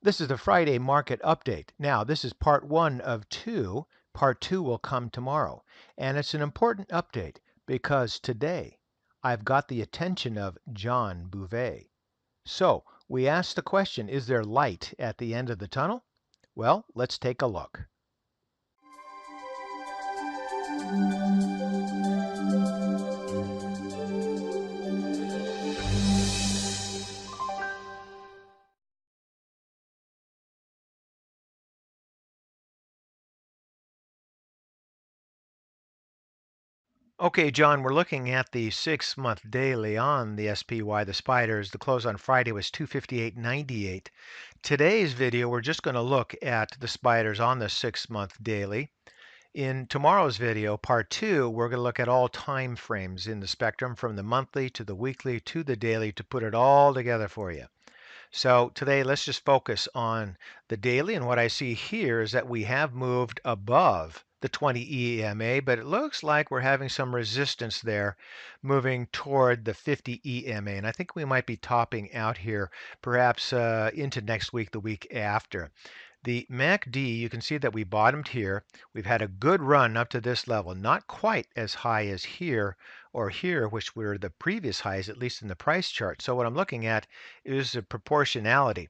This is the Friday market update. Now, this is part one of two. Part two will come tomorrow. And it's an important update because today I've got the attention of John Bouvet. So we asked the question, is there light at the end of the tunnel? Well, let's take a look. Okay, John, we're looking at the 6-month daily on the SPY, the spiders. The close on Friday was 258.98. Today's video, we're just going to look at the spiders on the 6-month daily. In tomorrow's video, part two, we're going to look at all time frames in the spectrum from the monthly to the weekly to the daily to put it all together for you. So today, let's just focus on the daily. And what I see here is that we have moved above the 20 EMA, but it looks like we're having some resistance there moving toward the 50 EMA. And I think we might be topping out here perhaps into next week, the week after. The MACD, you can see that we bottomed here. We've had a good run up to this level, not quite as high as here or here, which were the previous highs, at least in the price chart. So what I'm looking at is the proportionality.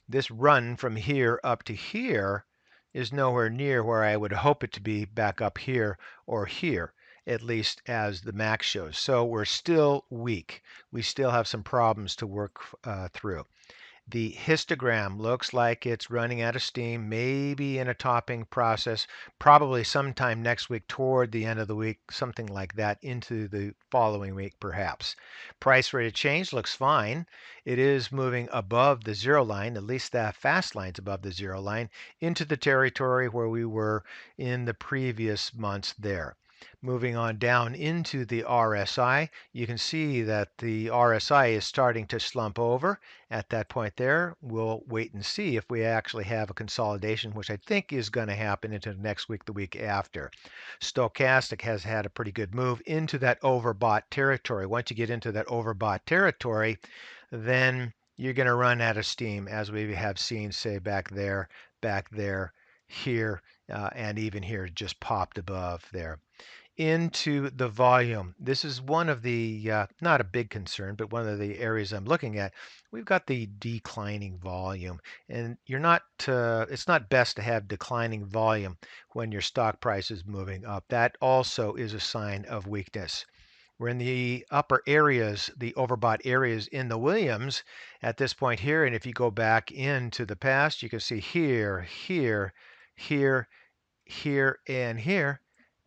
This run from here up to here is nowhere near where I would hope it to be back up here or here, at least as the MAC shows. So we're still weak. We still have some problems to work through. The histogram looks like it's running out of steam, maybe in a topping process, probably sometime next week toward the end of the week, something like that, into the following week perhaps. Price rate of change looks fine. It is moving above the zero line, at least that fast line's above the zero line, into the territory where we were in the previous months there. Moving on down into the RSI, you can see that the RSI is starting to slump over. At that point there, we'll wait and see if we actually have a consolidation, which I think is going to happen into next week, the week after. Stochastic has had a pretty good move into that overbought territory. Once you get into that overbought territory, then you're going to run out of steam, as we have seen, say, back there, here, and even here, just popped above there into the volume. This is one of the, not a big concern, but one of the areas I'm looking at. We've got the declining volume, and it's not best to have declining volume when your stock price is moving up. That also is a sign of weakness. We're in the upper areas, the overbought areas in the Williams at this point here. And if you go back into the past, you can see here, here, here, here, and here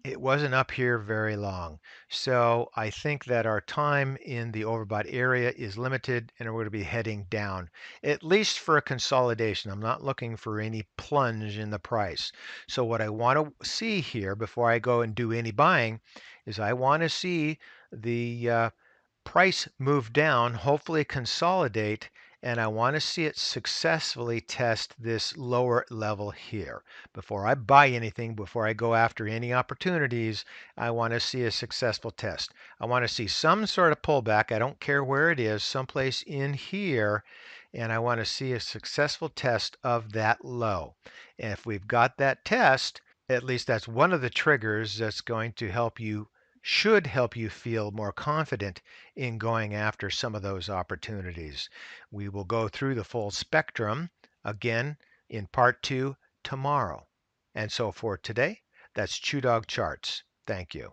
it wasn't up here very long. So I think that our time in the overbought area is limited and we're going to be heading down, at least for a consolidation. I'm not looking for any plunge in the price. So what I want to see here before I go and do any buying is I want to see the price move down, hopefully consolidate, and I want to see it successfully test this lower level here. Before I buy anything, before I go after any opportunities, I want to see a successful test. I want to see some sort of pullback. I don't care where it is, someplace in here, and I want to see a successful test of that low. And if we've got that test, at least that's one of the triggers that's going to should help you feel more confident in going after some of those opportunities. We will go through the full spectrum again in part two tomorrow. And so for today, that's Chew Dog Charts. Thank you.